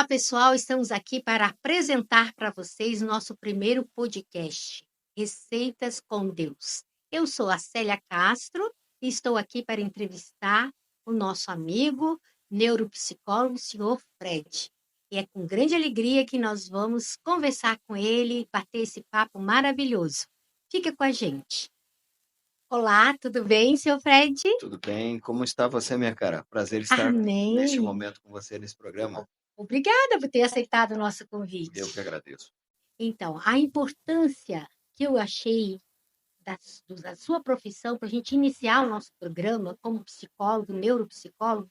Olá, pessoal, estamos aqui para apresentar para vocês nosso primeiro podcast, Receitas com Deus. Eu sou a Célia Castro e estou aqui para entrevistar o nosso amigo neuropsicólogo, o senhor Fred. E é com grande alegria que nós vamos conversar com ele, bater esse papo maravilhoso. Fica com a gente. Olá, tudo bem, senhor Fred? Tudo bem? Como está você, minha cara? Prazer estar neste Amém. momento com você nesse programa. Obrigada por ter aceitado o nosso convite. Eu que agradeço. Então, a importância que eu achei da sua profissão para a gente iniciar o nosso programa como psicólogo, neuropsicólogo,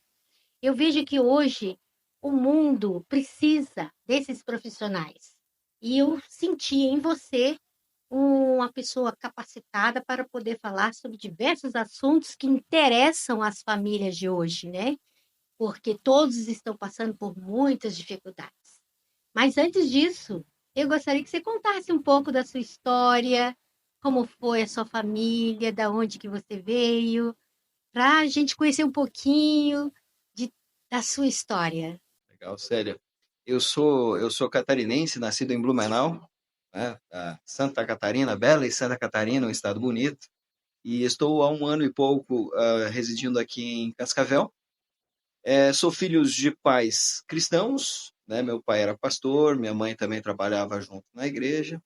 eu vejo que hoje o mundo precisa desses profissionais. E eu senti em você uma pessoa capacitada para poder falar sobre diversos assuntos que interessam as famílias de hoje, né? Porque todos estão passando por muitas dificuldades. Mas antes disso, eu gostaria que você contasse um pouco da sua história, como foi a sua família, da onde que você veio, para a gente conhecer um pouquinho da sua história. Legal, Célia. Eu sou catarinense, nascido em Blumenau, né? Santa Catarina, bela e Santa Catarina, um estado bonito. E estou há 1 ano e pouco residindo aqui em Cascavel. Sou filho de pais cristãos, né? Meu pai era pastor, minha mãe também trabalhava junto na igreja.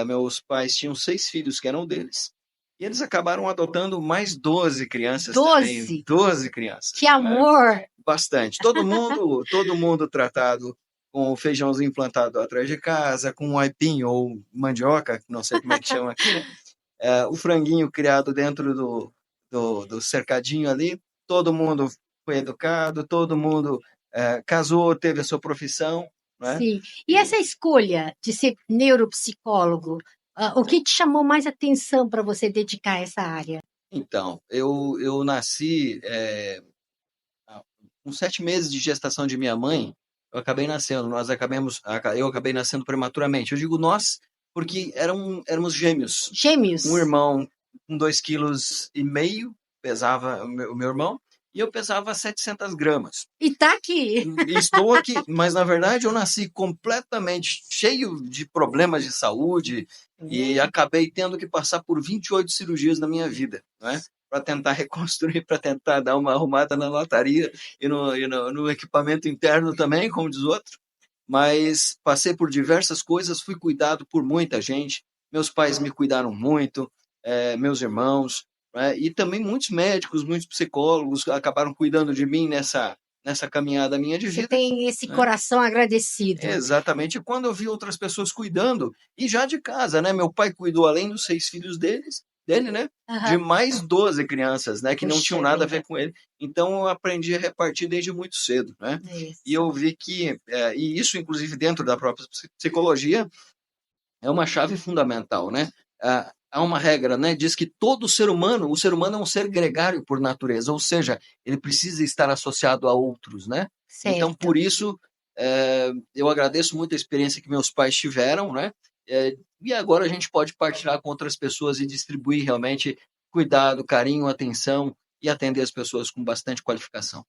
Meus pais tinham 6 filhos que eram deles. E eles acabaram adotando mais 12 crianças também. 12 crianças. Que amor! Bastante. Todo mundo tratado com o feijãozinho plantado atrás de casa, com aipim ou mandioca, não sei como é que chama aqui, né? O franguinho criado dentro do cercadinho ali. Todo mundo foi educado, todo mundo casou, teve a sua profissão. Né? Sim. E essa escolha de ser neuropsicólogo, o que te chamou mais atenção para você dedicar a essa área? Então, eu nasci com 7 meses de gestação de minha mãe, eu acabei nascendo. Eu acabei nascendo prematuramente. Eu digo nós porque éramos gêmeos. Gêmeos? Um irmão com 2,5 kg pesava o meu irmão, e eu pesava 700 gramas. E tá aqui. Estou aqui, mas na verdade eu nasci completamente cheio de problemas de saúde e acabei tendo que passar por 28 cirurgias na minha vida, né? Para tentar reconstruir, para tentar dar uma arrumada na lataria e no equipamento interno também, como diz outro. Mas passei por diversas coisas, fui cuidado por muita gente. Meus pais me cuidaram muito, meus irmãos, né? E também muitos médicos, muitos psicólogos acabaram cuidando de mim nessa caminhada minha de vida. Você tem esse né? coração agradecido. Exatamente. Quando eu vi outras pessoas cuidando, e já de casa, né? Meu pai cuidou, além dos 6 filhos dele, né? De mais 12 crianças, né? Que não tinham nada a ver com ele. Então, eu aprendi a repartir desde muito cedo, né? Isso. E eu vi que, e isso inclusive dentro da própria psicologia, é uma chave fundamental, né? Há uma regra, né? Diz que todo o ser humano é um ser gregário por natureza, ou seja, ele precisa estar associado a outros, né? Certo. Então, por isso, eu agradeço muito a experiência que meus pais tiveram, né? E agora a gente pode partilhar com outras pessoas e distribuir realmente cuidado, carinho, atenção e atender as pessoas com bastante qualificação.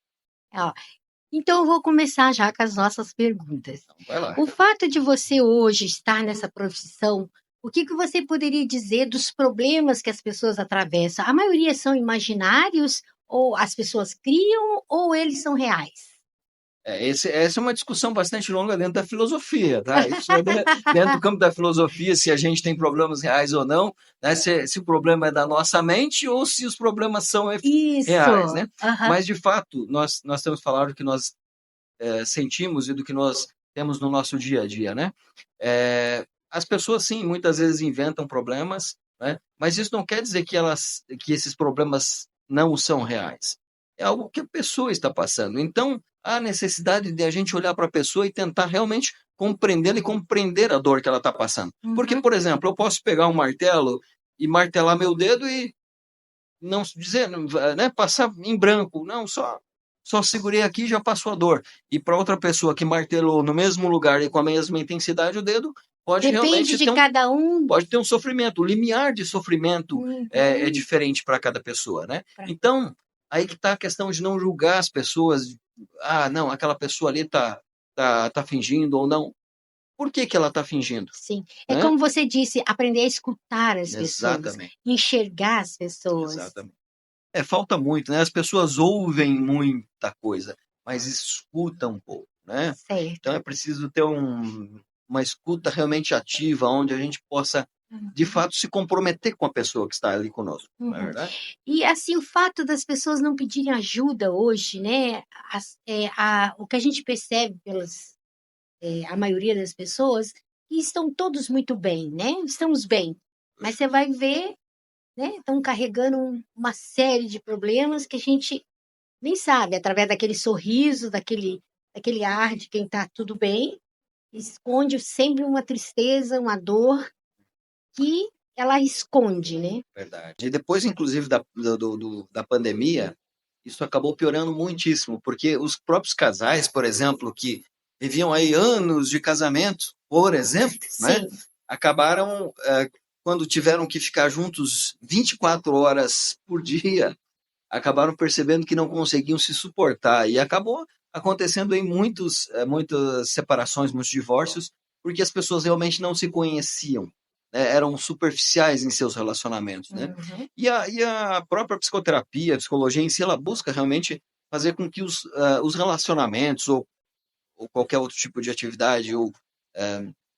Então, eu vou começar já com as nossas perguntas. Então, vai lá. O fato de você hoje estar nessa profissão, o que você poderia dizer dos problemas que as pessoas atravessam? A maioria são imaginários, ou as pessoas criam, ou eles são reais? Essa é uma discussão bastante longa dentro da filosofia, tá? Isso é dentro do campo da filosofia, se a gente tem problemas reais ou não, né? Se o problema é da nossa mente ou se os problemas são reais, né? Mas, de fato, nós temos falado do que nós sentimos e do que nós temos no nosso dia a dia, né? As pessoas, sim, muitas vezes inventam problemas, né? Mas isso não quer dizer que esses problemas não são reais. É algo que a pessoa está passando. Então, há necessidade de a gente olhar para a pessoa e tentar realmente compreendê-la e compreender a dor que ela está passando. Porque, por exemplo, eu posso pegar um martelo e martelar meu dedo e não dizer, né, passar em branco. Não, só segurei aqui e já passou a dor. E para outra pessoa que martelou no mesmo lugar e com a mesma intensidade o dedo, pode realmente de cada um. Pode ter um sofrimento. O limiar de sofrimento é diferente para cada pessoa, né? Então, aí que está a questão de não julgar as pessoas. Não, aquela pessoa ali está tá fingindo ou não. Por que que ela está fingindo? Sim. É Né? como você disse, aprender a escutar as pessoas, Exatamente, enxergar as pessoas. exatamente. Falta muito, né? As pessoas ouvem muita coisa, mas escutam pouco, né? Então Certo. é preciso ter uma escuta realmente ativa, onde a gente possa, de Uhum. fato, se comprometer com a pessoa que está ali conosco, não é Uhum. verdade? E assim, o fato das pessoas não pedirem ajuda hoje, né? O que a gente percebe a maioria das pessoas, que estão todos muito bem, né? Estamos bem. Mas você vai ver, né? Estão carregando uma série de problemas que a gente nem sabe, através daquele sorriso, daquele ar de quem está tudo bem, esconde sempre uma tristeza, uma dor que ela esconde, né? Verdade. E depois, inclusive, da pandemia, isso acabou piorando muitíssimo, porque os próprios casais, por exemplo, que viviam aí anos de casamento, por exemplo, né, Sim. acabaram, quando tiveram que ficar juntos 24 horas por dia, acabaram percebendo que não conseguiam se suportar. E acabou acontecendo em muitas separações, muitos divórcios, porque as pessoas realmente não se conheciam, né? Eram superficiais em seus relacionamentos, né? Uhum. E a própria psicoterapia, a psicologia em si, ela busca realmente fazer com que os relacionamentos ou qualquer outro tipo de atividade ou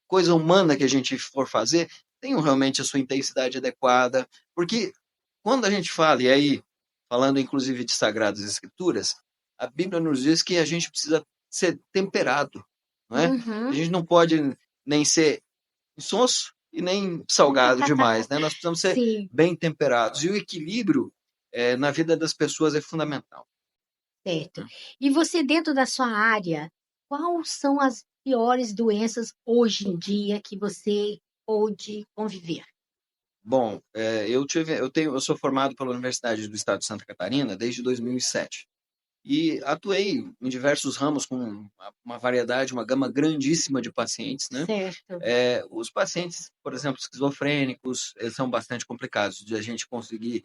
coisa humana que a gente for fazer tenham realmente a sua intensidade adequada, porque quando a gente fala, e aí, falando inclusive de Sagradas Escrituras, a Bíblia nos diz que a gente precisa ser temperado, não é? A Uhum. gente não pode nem ser insosso e nem salgado demais, né? Nós precisamos ser Sim, bem temperados. E o equilíbrio na vida das pessoas é fundamental. certo. E você, dentro da sua área, quais são as piores doenças hoje em dia que você pôde conviver? Bom, eu sou formado pela Universidade do Estado de Santa Catarina desde 2007. E atuei em diversos ramos com uma variedade, uma gama grandíssima de pacientes, né? Certo. Os pacientes, por exemplo, esquizofrênicos, eles são bastante complicados de a gente conseguir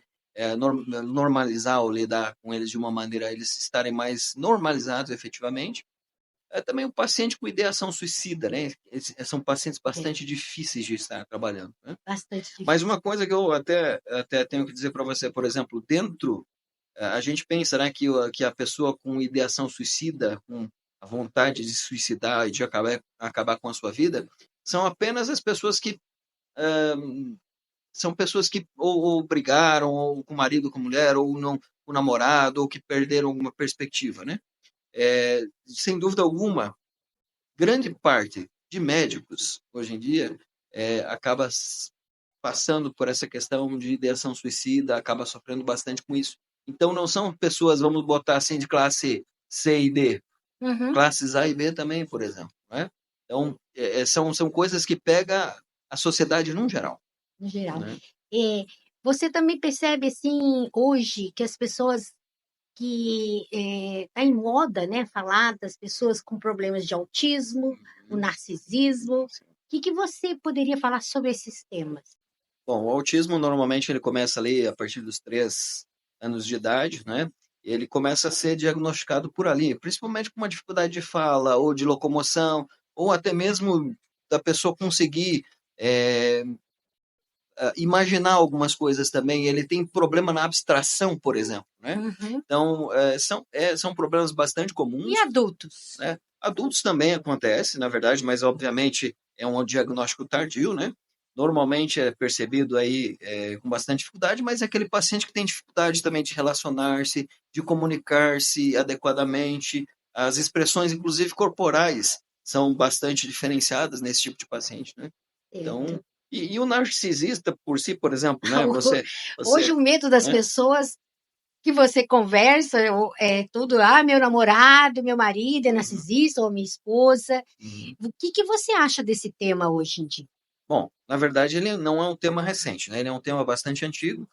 normalizar ou lidar com eles de uma maneira eles estarem mais normalizados efetivamente. Também o paciente com ideação suicida, né? São pacientes É bastante difíceis de estar trabalhando, né? bastante Mas uma difícil. coisa que eu até tenho que dizer para você, por exemplo, a gente pensa, né, que a pessoa com ideação suicida, com a vontade de se suicidar e de acabar com a sua vida, são apenas as pessoas que são pessoas que ou brigaram, ou com o marido, ou com a mulher, ou não com o namorado, ou que perderam alguma perspectiva, né? Sem dúvida alguma, grande parte de médicos hoje em dia acaba passando por essa questão de ideação suicida, acaba sofrendo bastante com isso. Então não são pessoas, vamos botar assim, de classe C e D, Uhum. classes A e B também, por exemplo, né? Então são coisas que pega a sociedade num geral, No geral. né? Você também percebe, assim, hoje, que as pessoas que está em moda, né, falar das pessoas com problemas de autismo, o Uhum. narcisismo. O que você poderia falar sobre esses temas? Bom, o autismo normalmente ele começa ali a partir dos 3 anos de idade, né? Ele começa a ser diagnosticado por ali, principalmente com uma dificuldade de fala ou de locomoção, ou até mesmo da pessoa conseguir é, imaginar algumas coisas também. Ele tem problema na abstração, por exemplo, né? Uhum. Então, são problemas bastante E comuns, adultos? né? Adultos também acontece, na verdade, mas obviamente é um diagnóstico tardio, né? Normalmente é percebido aí com bastante dificuldade, mas é aquele paciente que tem dificuldade também de relacionar-se, de comunicar-se adequadamente. As expressões, inclusive corporais, são bastante diferenciadas nesse tipo de paciente, né? Então, Certo. e o narcisista por si, por exemplo, né? Hoje Você, o medo das né? pessoas que você conversa é tudo, meu namorado, meu marido é Uhum, narcisista ou minha esposa. uhum. O que você acha desse tema hoje em dia? Bom, na verdade, ele não é um tema recente, né? Ele é um tema bastante antigo.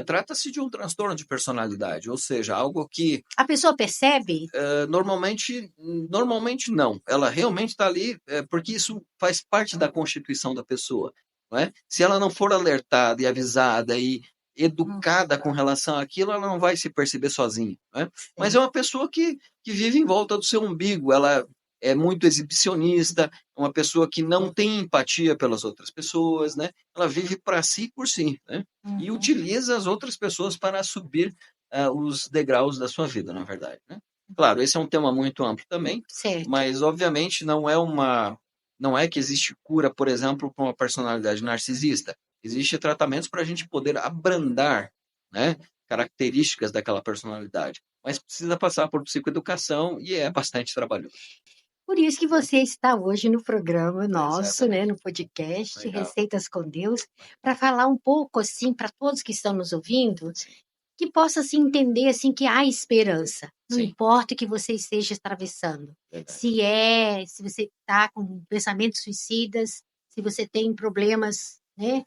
Trata-se de um transtorno de personalidade, ou seja, algo que A pessoa percebe? normalmente não. Ela realmente está ali porque isso faz parte da constituição da pessoa, não é? Se ela não for alertada e avisada e Hum, educada com relação àquilo, ela não vai se perceber sozinha, não é? Mas é certo. uma pessoa que vive em volta do seu umbigo. Ela é muito exibicionista, é uma pessoa que não tem empatia pelas outras pessoas, né? Ela vive para si e por si, né? E Uhum. utiliza as outras pessoas para subir os degraus da sua vida, na verdade, né? Claro, esse é um tema muito amplo também, Certo. mas obviamente não é que existe cura, por exemplo, para uma personalidade narcisista. Existem tratamentos para a gente poder abrandar, né, características daquela personalidade, mas precisa passar por psicoeducação e é bastante trabalhoso. Por isso que você está hoje no programa nosso, né, Exatamente. no podcast Legal. Receitas com Deus, para falar um pouco assim para todos que estão nos ouvindo, Sim, que possa assim entender assim que há esperança. Não sim, importa o que você esteja atravessando. verdade. Se você está com pensamentos suicidas, se você tem problemas, né,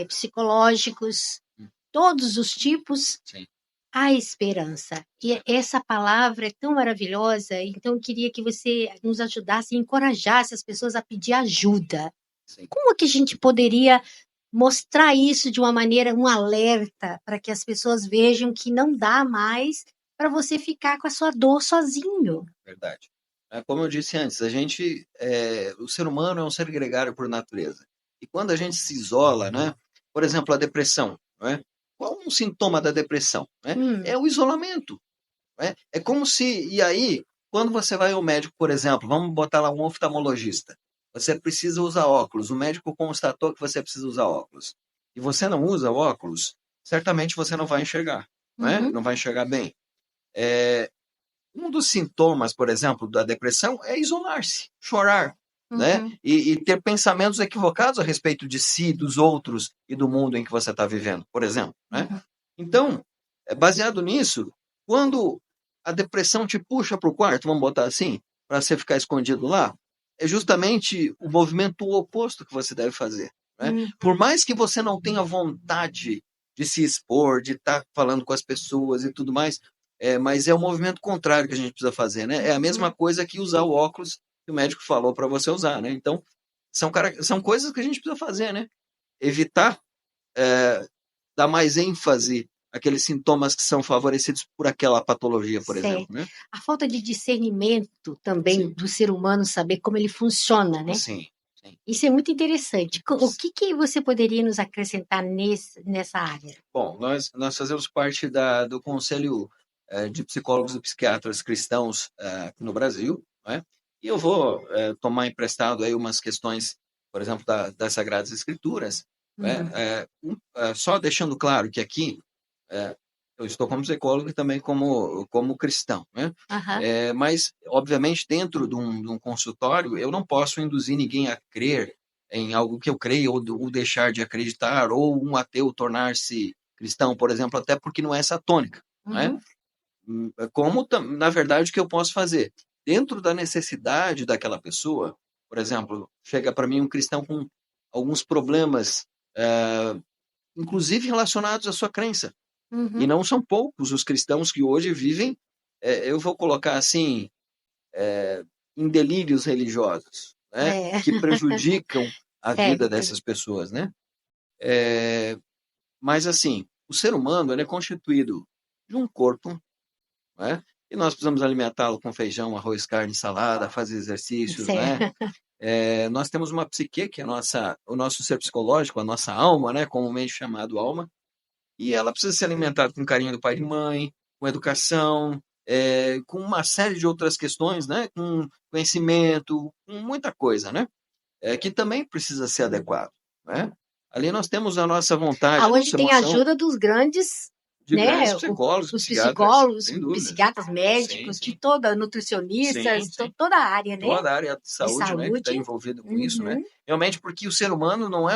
psicológicos, Hum, todos os tipos, Sim, há esperança. E essa palavra é tão maravilhosa, então eu queria que você nos ajudasse e encorajasse as pessoas a pedir ajuda. sim. Como é que a gente poderia mostrar isso de uma maneira, um alerta, para que as pessoas vejam que não dá mais para você ficar com a sua dor sozinho? Verdade. Como eu disse antes, o ser humano é um ser gregário por natureza. E quando a gente se isola, né? Por exemplo, a depressão, não é? Qual um sintoma da depressão, né? Hum, É o isolamento, né? É como se, e aí, quando você vai ao médico, por exemplo, vamos botar lá um oftalmologista, você precisa usar óculos, o médico constatou que você precisa usar óculos, e você não usa óculos, certamente você não vai enxergar, não é? uhum, Não vai enxergar bem. É, um dos sintomas, por exemplo, da depressão é isolar-se, chorar, né? uhum, E ter pensamentos equivocados a respeito de si, dos outros e do mundo em que você está vivendo, por exemplo, né? uhum. Então, baseado nisso, quando a depressão te puxa para o quarto, vamos botar assim, para você ficar escondido lá, é justamente o movimento oposto que você deve fazer, né? Hum, Por mais que você não tenha vontade de se expor, de estar falando com as pessoas e tudo mais, mas é o movimento contrário que a gente precisa fazer, né? É a mesma uhum. coisa que usar o óculos que o médico falou para você usar, né? Então, são coisas que a gente precisa fazer, né? Evitar dar mais ênfase àqueles sintomas que são favorecidos por aquela patologia, por exemplo, Certo. né? A falta de discernimento também Sim, do ser humano saber como ele funciona, né? sim, sim. Isso é muito interessante. O que que você poderia nos acrescentar nessa área? Bom, nós fazemos parte do Conselho de Psicólogos e Psiquiatras Cristãos aqui no Brasil, né? E eu vou tomar emprestado aí umas questões, por exemplo, das Sagradas Escrituras, né? Uhum. Só deixando claro que aqui é, eu estou como psicólogo e também como cristão, né? Aham. Mas, obviamente, dentro de um consultório, eu não posso induzir ninguém a crer em algo que eu creio ou deixar de acreditar, ou um ateu tornar-se cristão, por exemplo, até porque não é essa a tônica, não é? Uhum. Na verdade, o que eu posso fazer? Dentro da necessidade daquela pessoa, por exemplo, chega para mim um cristão com alguns problemas, eh, inclusive relacionados à sua crença. E Uhum. não são poucos os cristãos que hoje vivem, eu vou colocar assim, em delírios religiosos, né? É. Que prejudicam a vida Certo. dessas pessoas, né? Mas assim, o ser humano ele é constituído de um corpo, né? E nós precisamos alimentá-lo com feijão, arroz, carne, salada, fazer exercícios, né? Certo. Nós temos uma psique, que é o nosso ser psicológico, a nossa alma, né? Comumente chamado alma, e ela precisa ser alimentada com carinho do pai e mãe, com educação, com uma série de outras questões, né? Com conhecimento, com muita coisa, né? Que também precisa ser adequado, né? Ali nós temos a nossa Ah, vontade, a hoje nossa tem a emoção ajuda dos grandes, de grandes né? psicólogos, Os psiquiatras, psicólogos, sem dúvida. psiquiatras, Sim, médicos, de sim. toda, Sim, nutricionistas, sim. toda a área, né? Toda a área de De saúde, né, que está saúde. envolvida com isso, né? Uhum. Realmente porque o ser humano não é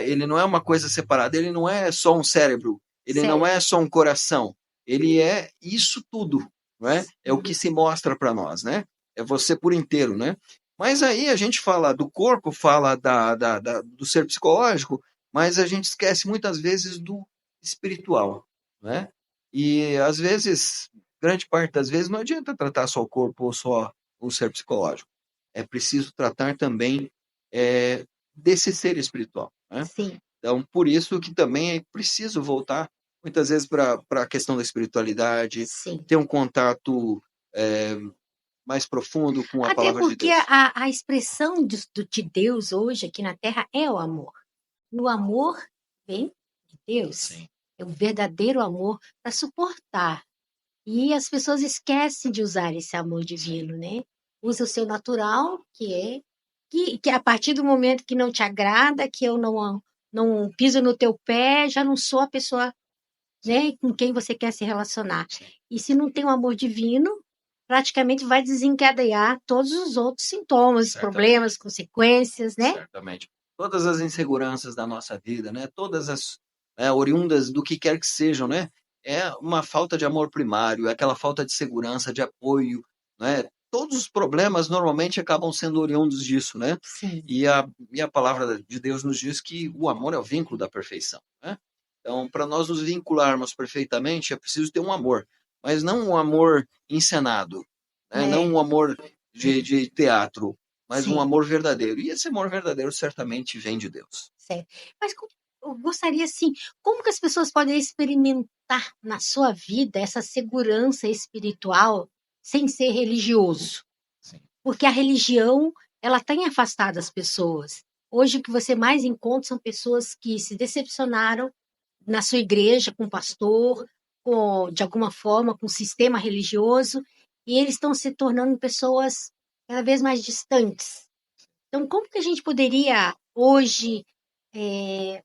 ele não é uma coisa separada, ele não é só um cérebro, ele não é Certo. só um coração, ele é isso tudo, não é? É o que Uhum. se mostra para nós, né? É você por inteiro, né? Mas aí a gente fala do corpo, fala do ser psicológico, mas a gente esquece muitas vezes do espiritual, né? E às vezes, grande parte das vezes, não adianta tratar só o corpo ou só o ser psicológico. É preciso tratar também desse ser espiritual, né? Sim. Então, por isso que também é preciso voltar muitas vezes para a questão da espiritualidade, Sim. ter um contato é, mais profundo com a Até palavra de porque Deus. a expressão de Deus hoje aqui na Terra é o amor. O amor vem de Deus. Sim. É o verdadeiro amor para suportar. E as pessoas esquecem de usar esse amor divino, né? Usa o seu natural, que a partir do momento que não te agrada, que eu não piso no teu pé, já não sou a pessoa, né, com quem você quer se relacionar. Sim. E se não tem o amor divino, praticamente vai desencadear todos os outros sintomas, Certamente. problemas, consequências, né? Certamente. Todas as inseguranças da nossa vida, né? Todas as oriundas do que quer que sejam, né? É uma falta de amor primário, é aquela falta de segurança, de apoio, né? Todos os problemas normalmente acabam sendo oriundos disso, né? Sim. E a palavra de Deus nos diz que o amor é o vínculo da perfeição, né? Então, para nós nos vincularmos perfeitamente, é preciso ter um amor, mas não um amor encenado, né? Não um amor de teatro, mas um Sim. amor verdadeiro. E esse amor verdadeiro certamente vem de Deus. Certo. Mas eu gostaria, assim, como que as pessoas podem experimentar na sua vida essa segurança espiritual sem ser religioso? Sim. Porque a religião, ela tem afastado as pessoas. Hoje, o que você mais encontra são pessoas que se decepcionaram na sua igreja, com o pastor, de alguma forma, com o sistema religioso, e eles estão se tornando pessoas cada vez mais distantes. Então, como que a gente poderia, hoje,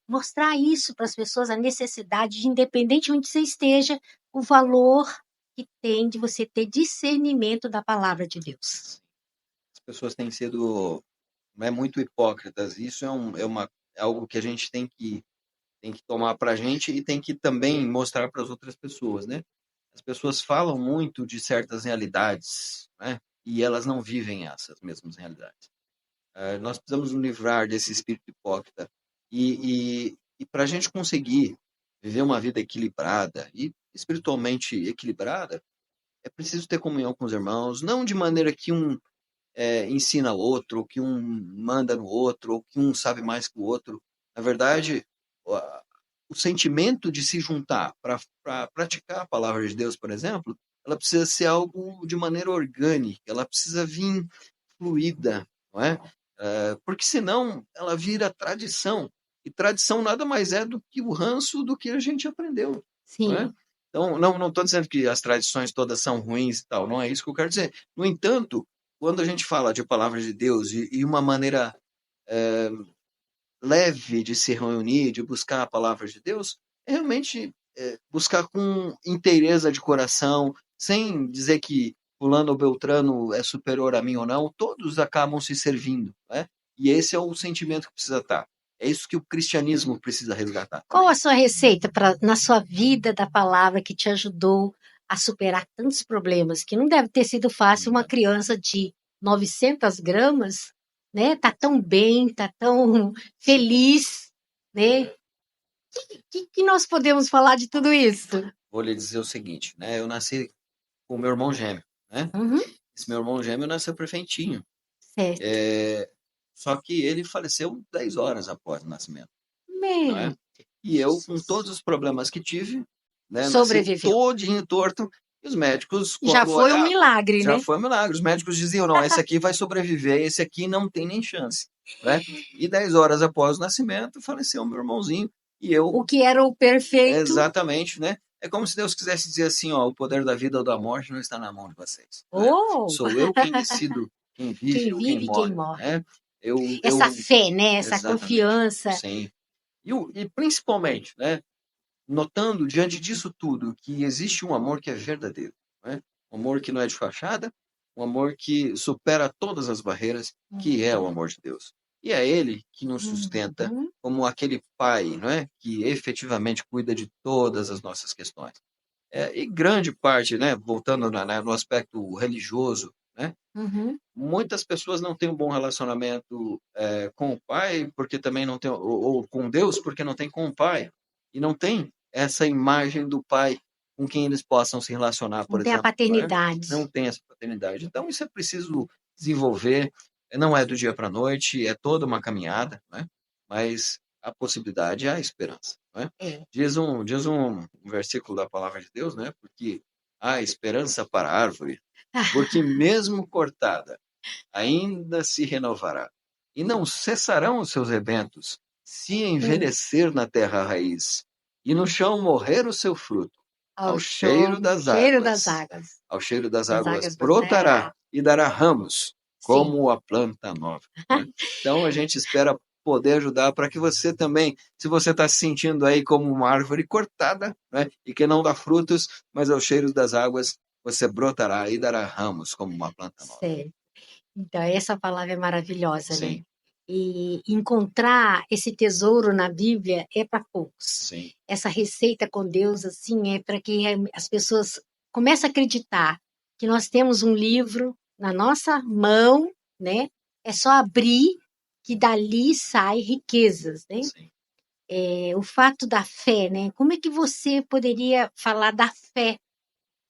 mostrar isso para as pessoas, a necessidade de, independente onde você esteja, o valor que tem de você ter discernimento da palavra de Deus? As pessoas têm sido muito hipócritas. Isso é algo que a gente tem que tomar para a gente e tem que também mostrar para as outras pessoas, né? As pessoas falam muito de certas realidades, né? E elas não vivem essas mesmas realidades. Nós precisamos nos livrar desse espírito hipócrita. E para a gente conseguir viver uma vida equilibrada e espiritualmente equilibrada, é preciso ter comunhão com os irmãos, não de maneira que um ensina o outro, que um manda no outro, ou que um sabe mais que o outro. Na verdade, o sentimento de se juntar para praticar a palavra de Deus, por exemplo, ela precisa ser algo de maneira orgânica, ela precisa vir fluida, não é? Porque senão ela vira tradição. E tradição nada mais é do que o ranço do que a gente aprendeu, não é? Sim, Então, não estou dizendo que as tradições todas são ruins e tal, não é isso que eu quero dizer. No entanto, quando a gente fala de palavra de Deus e uma maneira leve de se reunir, de buscar a palavra de Deus, é realmente buscar com inteireza de coração, sem dizer que fulano ou beltrano é superior a mim ou não, todos acabam se servindo, né? E esse é o sentimento que precisa estar. É isso que o cristianismo precisa resgatar qual também. a sua receita na sua vida da palavra que te ajudou a superar tantos problemas? Que não deve ter sido fácil uma criança de 900 gramas, né? Tá tão bem, tá tão feliz, né? Que nós podemos falar de tudo isso? Vou lhe dizer o seguinte, né? Eu nasci com o meu irmão gêmeo, né? Uhum, Esse meu irmão gêmeo nasceu perfeitinho. certo. Só que ele faleceu 10 horas após o nascimento, não é? Meu, E eu, com todos os problemas que tive, né, nasci sobreviveu. todinho torto, e os médicos, Já quando foi um olhavam, milagre, já né? foi um milagre. Os médicos diziam, não, esse aqui vai sobreviver, esse aqui não tem nem chance, né? E 10 horas após o nascimento, faleceu meu irmãozinho, e eu, O que era o perfeito. exatamente, né? É como se Deus quisesse dizer assim, ó, o poder da vida ou da morte não está na mão de vocês, né? Oh, Sou eu quem decido quem vive quem ou quem vive e quem morre, morre. né? Essa fé, né? Essa Exatamente, confiança. sim. E principalmente, né? Notando diante disso tudo que existe um amor que é verdadeiro, né? Um amor que não é de fachada, um amor que supera todas as barreiras, que é o amor de Deus. E é Ele que nos sustenta Uhum. como aquele Pai, não é? Que efetivamente cuida de todas as nossas questões. E grande parte, né? Voltando no aspecto religioso, né? Uhum. Muitas pessoas não têm um bom relacionamento com o pai, porque também não tem, ou com Deus, porque não tem com o pai. E não tem essa imagem do pai com quem eles possam se relacionar, Não por tem a exemplo. Né? Não paternidade. tem essa paternidade. Então, isso é preciso desenvolver. Não é do dia para a noite, é toda uma caminhada, né? Mas a possibilidade é a esperança. Né? É. Diz um versículo da palavra de Deus, né? Porque há esperança para a árvore, porque mesmo cortada, ainda se renovará, e não cessarão os seus rebentos, se envelhecer na terra a raiz, e no chão morrer o seu fruto, ao cheiro das cheiro das águas. águas, Ao cheiro das das águas águas do brotará céu. e dará ramos, Sim. como a planta nova. Né? Então a gente espera poder ajudar para que você também, se você está se sentindo aí como uma árvore cortada, né, e que não dá frutos, mas ao cheiro das águas você brotará e dará ramos como uma planta nova. Certo. Então, essa palavra é maravilhosa, né? Sim, E encontrar esse tesouro na Bíblia é para poucos. sim, Essa receita com Deus, assim, é para que as pessoas comecem a acreditar que nós temos um livro na nossa mão, né? É só abrir que dali sai riquezas, né? sim. O fato da fé, né? Como é que você poderia falar da fé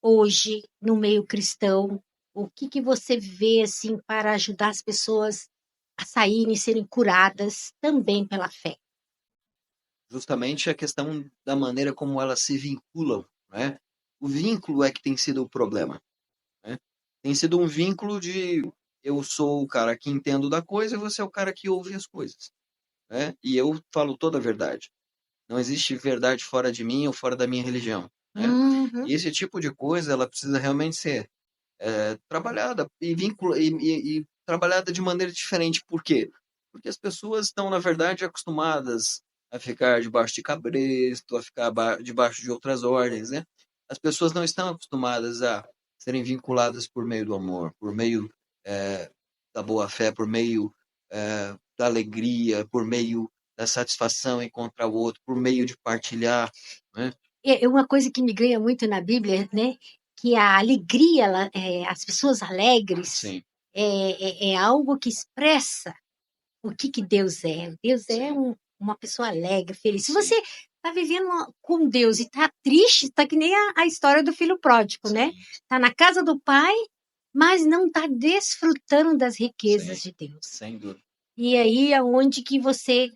hoje no meio cristão? O que que você vê assim para ajudar as pessoas a saírem e serem curadas também pela fé? Justamente a questão da maneira como elas se vinculam, né? O vínculo é que tem sido o problema, né? Tem sido um vínculo de eu sou o cara que entendo da coisa e você é o cara que ouve as coisas, né? E eu falo toda a verdade. Não existe verdade fora de mim ou fora da minha religião, né? Uhum. E esse tipo de coisa, ela precisa realmente ser trabalhada e trabalhada de maneira diferente. Por quê? Porque as pessoas estão, na verdade, acostumadas a ficar debaixo de cabresto, a ficar debaixo de outras ordens, né? As pessoas não estão acostumadas a serem vinculadas por meio do amor, por meio da boa fé, por meio da alegria, por meio da satisfação em encontrar o outro, por meio de partilhar, né? É uma coisa que me ganha muito na Bíblia, né? Que a alegria, as pessoas alegres, Sim, é algo que expressa o que que Deus é. Deus é sim, uma pessoa alegre, feliz. Se sim, você está vivendo com Deus e está triste, está que nem a história do filho pródigo, né? sim, Está na casa do pai, mas não está desfrutando das riquezas sim, de Deus. sem dúvida. E aí é onde que você,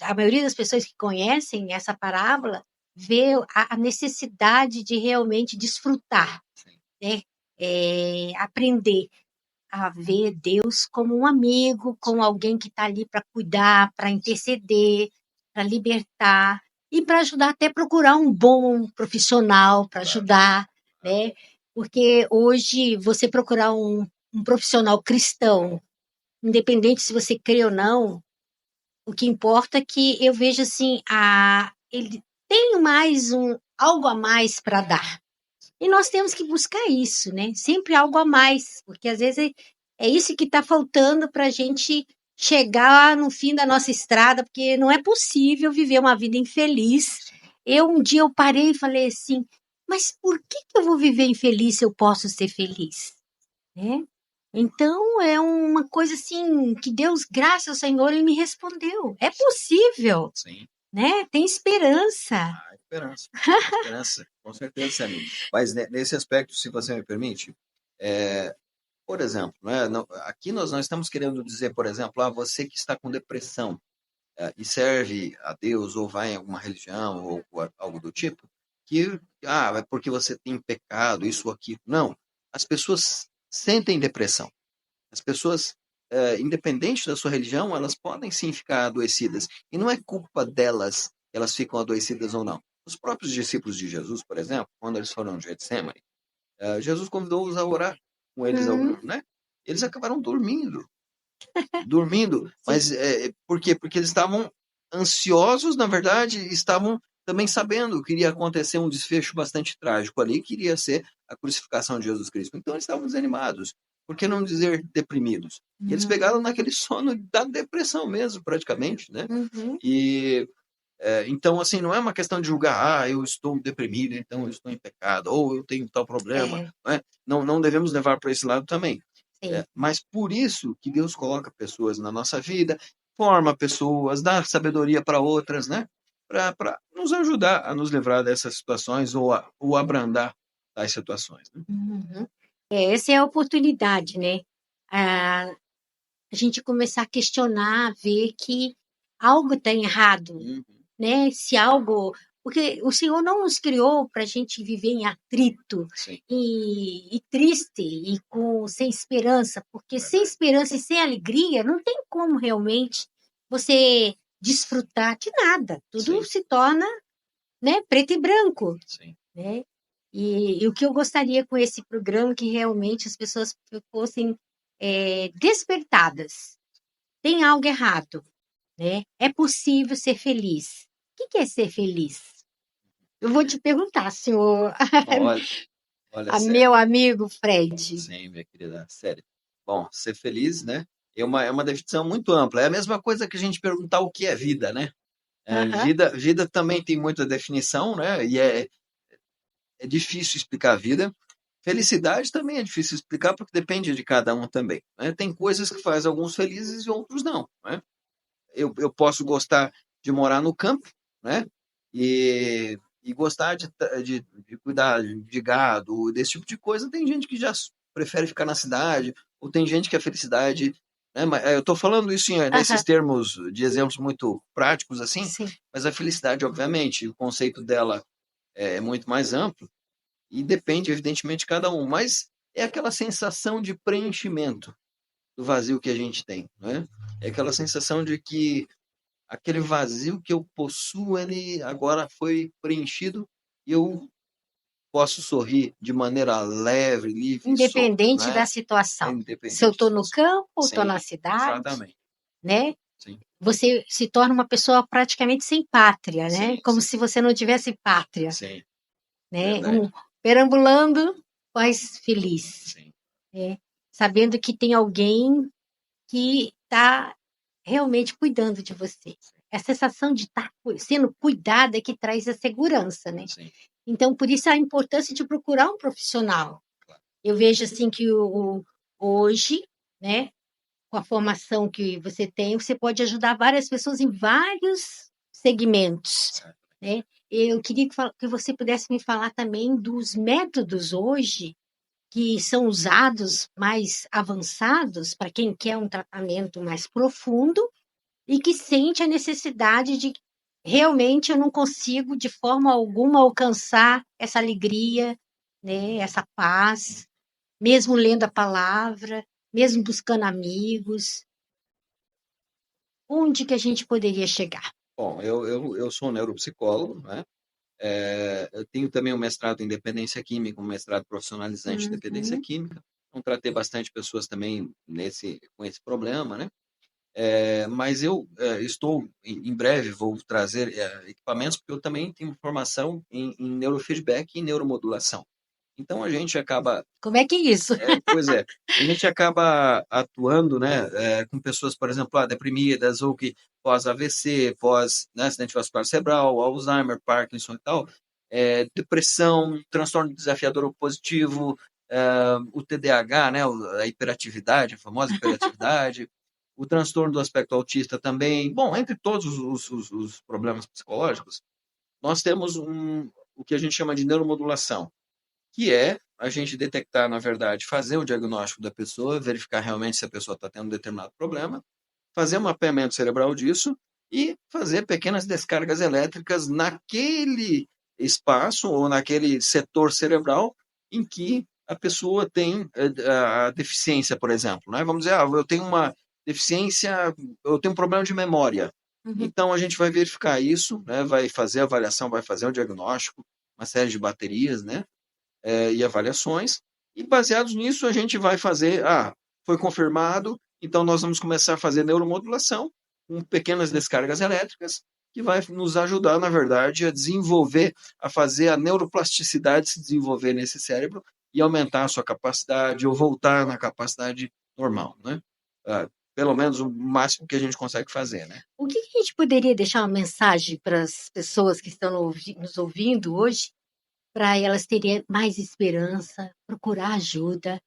a maioria das pessoas que conhecem essa parábola, vê a necessidade de realmente desfrutar, Sim. né? Aprender a ver Deus como um amigo, como alguém que está ali para cuidar, para interceder, para libertar e para ajudar até procurar um bom profissional para Claro, ajudar, né? Porque hoje você procurar um profissional cristão, independente se você crê ou não, o que importa é que eu vejo assim, ele tem mais algo a mais para dar. E nós temos que buscar isso, né? Sempre algo a mais, porque às vezes é isso que está faltando para a gente chegar no fim da nossa estrada, porque não é possível viver uma vida infeliz. sim, Um dia eu parei e falei assim, mas por que que eu vou viver infeliz se eu posso ser feliz? Né? Então é uma coisa assim que Deus, graças ao Senhor, ele me respondeu. É possível, sim. né? Tem esperança. Há esperança, há esperança, com certeza, Samir. Mas nesse aspecto, se você me permite, por exemplo, né, aqui nós não estamos querendo dizer, por exemplo, você que está com depressão e serve a Deus ou vai em alguma religião ou algo do tipo, que é porque você tem pecado, isso ou aquilo. Não. As pessoas sentem depressão. As pessoas, independente da sua religião, elas podem sim ficar adoecidas. E não é culpa delas que elas ficam adoecidas ou não. Os próprios discípulos de Jesus, por exemplo, quando eles foram de Getsemane, Jesus convidou-os a orar com eles, Hum, né? Eles acabaram dormindo, sim. mas por quê? Porque eles estavam ansiosos, na verdade, estavam também sabendo que iria acontecer um desfecho bastante trágico ali, que iria ser a crucificação de Jesus Cristo. Então eles estavam desanimados, por que não dizer deprimidos? E eles pegaram Uhum, naquele sono da depressão mesmo, praticamente, né? uhum. E então, assim, não é uma questão de julgar, eu estou deprimido, então eu estou em pecado, ou eu tenho tal problema, É, não é? Não devemos levar para esse lado também. sim. Mas por isso que Deus coloca pessoas na nossa vida, forma pessoas, dá sabedoria para outras, né? Para nos ajudar a nos livrar dessas situações ou abrandar tais situações. Né? Uhum. Essa é a oportunidade, né? A gente começar a questionar, ver que algo está errado, Uhum. né? Se algo. Porque o Senhor não nos criou para a gente viver em atrito Sim. e triste e sem esperança, porque sem esperança e sem alegria não tem como realmente você desfrutar de nada. Tudo Sim. se torna, né, preto e branco, Sim. né? E o que eu gostaria com esse programa é que realmente as pessoas fossem despertadas. Tem algo errado, né? É possível ser feliz. O que é ser feliz? Eu vou te perguntar, senhor, Olha, sério. meu amigo Fred. Sim, minha querida, sério. Bom, ser feliz, né? É uma definição muito ampla. É a mesma coisa que a gente perguntar o que é vida, né? Aham, Vida também tem muita definição, né? E é difícil explicar a vida. Felicidade também é difícil explicar porque depende de cada um também, né? Tem coisas que fazem alguns felizes e outros não, né? Eu posso gostar de morar no campo, né? E gostar de cuidar de gado, desse tipo de coisa. Tem gente que já prefere ficar na cidade, ou tem gente que a felicidade, né? Mas, eu estou falando isso nesses aham, termos de exemplos muito práticos, assim, sim. mas a felicidade, obviamente, o conceito dela é muito mais amplo e depende, evidentemente, de cada um. Mas é aquela sensação de preenchimento do vazio que a gente tem, né? É aquela sensação de que aquele vazio que eu possuo, ele agora foi preenchido e eu posso sorrir de maneira leve, livre e solta, Independente da né? É situação. Se eu independente. estou no campo ou estou Sim, na cidade, exatamente. né? Sim, Você se torna uma pessoa praticamente sem pátria, né? sim, Como sim, se você não tivesse pátria, sim, né? verdade. Perambulando, mas feliz, Sim, né? Sabendo que tem alguém que está realmente cuidando de você. A sensação de estar sendo cuidada é que traz a segurança, né? sim, Então, por isso a importância de procurar um profissional. claro. Eu vejo assim que hoje, né, com a formação que você tem, você pode ajudar várias pessoas em vários segmentos, Certo. né? Eu queria que você pudesse me falar também dos métodos hoje que são usados mais avançados para quem quer um tratamento mais profundo e que sente a necessidade de realmente eu não consigo de forma alguma alcançar essa alegria, né, essa paz, mesmo lendo a palavra, mesmo buscando amigos, onde que a gente poderia chegar? Bom, eu sou um neuropsicólogo, né? Eu tenho também um mestrado em dependência química, um mestrado profissionalizante em dependência Uhum. química. Então, tratei bastante pessoas também com esse problema, né? Mas eu estou, em breve, vou trazer equipamentos, porque eu também tenho formação em neurofeedback e neuromodulação. Então, a gente acaba, Como é que é isso? pois é, a gente acaba atuando, né, com pessoas, por exemplo, deprimidas ou que pós-AVC, pós, né, acidente vascular cerebral, Alzheimer, Parkinson e tal, depressão, transtorno desafiador opositivo, o TDAH, né, a hiperatividade, a famosa hiperatividade, o transtorno do aspecto autista também. Bom, entre todos os problemas psicológicos, nós temos o que a gente chama de neuromodulação, que é a gente detectar, na verdade, fazer o diagnóstico da pessoa, verificar realmente se a pessoa está tendo um determinado problema, fazer um mapeamento cerebral disso e fazer pequenas descargas elétricas naquele espaço ou naquele setor cerebral em que a pessoa tem a deficiência, por exemplo, né? Vamos dizer, eu tenho uma deficiência, eu tenho um problema de memória. Uhum. Então a gente vai verificar isso, né? Vai fazer a avaliação, vai fazer o diagnóstico, uma série de baterias, né? E avaliações, e baseados nisso a gente vai fazer, foi confirmado, então nós vamos começar a fazer neuromodulação com pequenas descargas elétricas, que vai nos ajudar, na verdade, a desenvolver, a fazer a neuroplasticidade se desenvolver nesse cérebro e aumentar a sua capacidade ou voltar na capacidade normal, né? Pelo menos o máximo que a gente consegue fazer, né? O que que a gente poderia deixar uma mensagem para as pessoas que estão nos ouvindo hoje, para elas terem mais esperança, procurar ajuda,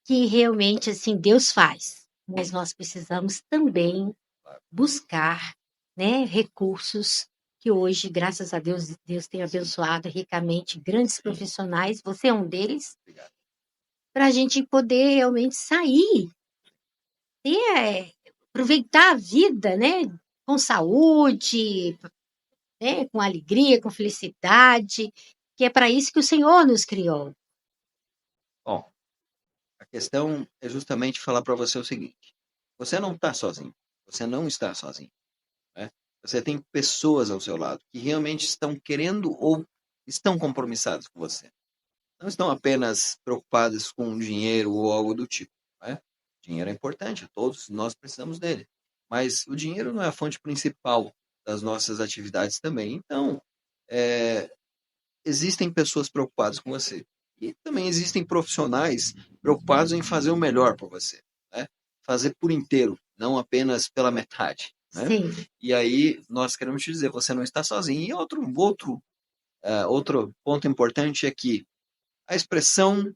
que realmente assim Deus faz, mas nós precisamos também buscar, né, recursos que hoje, graças a Deus, Deus tem abençoado ricamente grandes profissionais, você é um deles, Obrigado. para a gente poder realmente sair, ter, aproveitar a vida, né, com saúde, né? Com alegria, com felicidade, que é para isso que o Senhor nos criou. Bom, a questão é justamente falar para você o seguinte: você não está sozinho, você não está sozinho, né? Você tem pessoas ao seu lado que realmente estão querendo ou estão compromissadas com você. Não estão apenas preocupadas com dinheiro ou algo do tipo, né? Dinheiro é importante, todos nós precisamos dele, mas o dinheiro não é a fonte principal das nossas atividades também. Então, é, existem pessoas preocupadas com você. E também existem profissionais preocupados em fazer o melhor por você, né? Fazer por inteiro, não apenas pela metade, né? Sim. E aí nós queremos te dizer, você não está sozinho. E outro ponto importante é que a expressão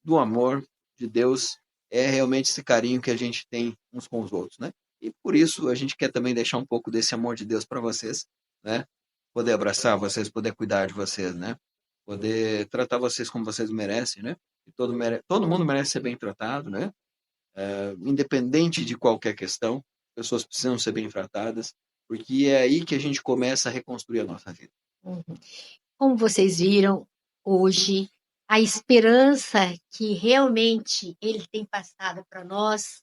do amor de Deus é realmente esse carinho que a gente tem uns com os outros, né? E por isso a gente quer também deixar um pouco desse amor de Deus para vocês, né? Poder abraçar vocês, poder cuidar de vocês, né? Poder tratar vocês como vocês merecem, né? E todo mundo merece ser bem tratado, né? Independente de qualquer questão, pessoas precisam ser bem tratadas, porque é aí que a gente começa a reconstruir a nossa vida. Uhum. Como vocês viram hoje, a esperança que realmente ele tem passado para nós,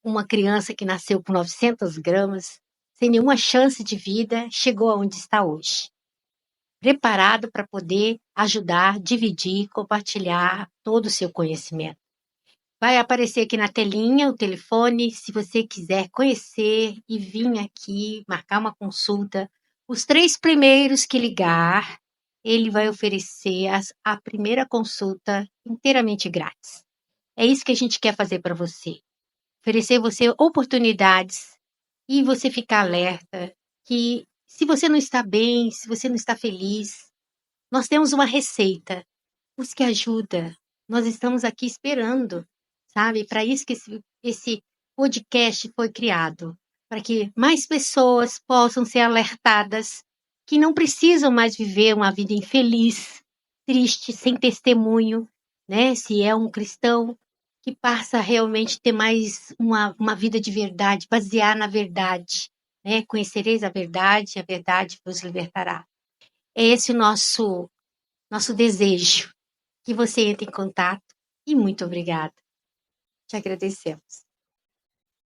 uma criança que nasceu com 900 gramas, sem nenhuma chance de vida, chegou aonde está hoje. Preparado para poder ajudar, dividir, compartilhar todo o seu conhecimento. Vai aparecer aqui na telinha o telefone, se você quiser conhecer e vir aqui marcar uma consulta. Os 3 primeiros que ligar, ele vai oferecer a primeira consulta inteiramente grátis. É isso que a gente quer fazer para você. Oferecer você oportunidades e você ficar alerta que se você não está bem, se você não está feliz, nós temos uma receita. Busque ajuda. Nós estamos aqui esperando, sabe? Para isso que esse podcast foi criado, para que mais pessoas possam ser alertadas que não precisam mais viver uma vida infeliz, triste, sem testemunho, né? Se é um cristão que passa a realmente ter mais uma vida de verdade, basear na verdade, né? Conhecereis a verdade vos libertará. É esse o nosso desejo, que você entre em contato. E muito obrigada. Te agradecemos.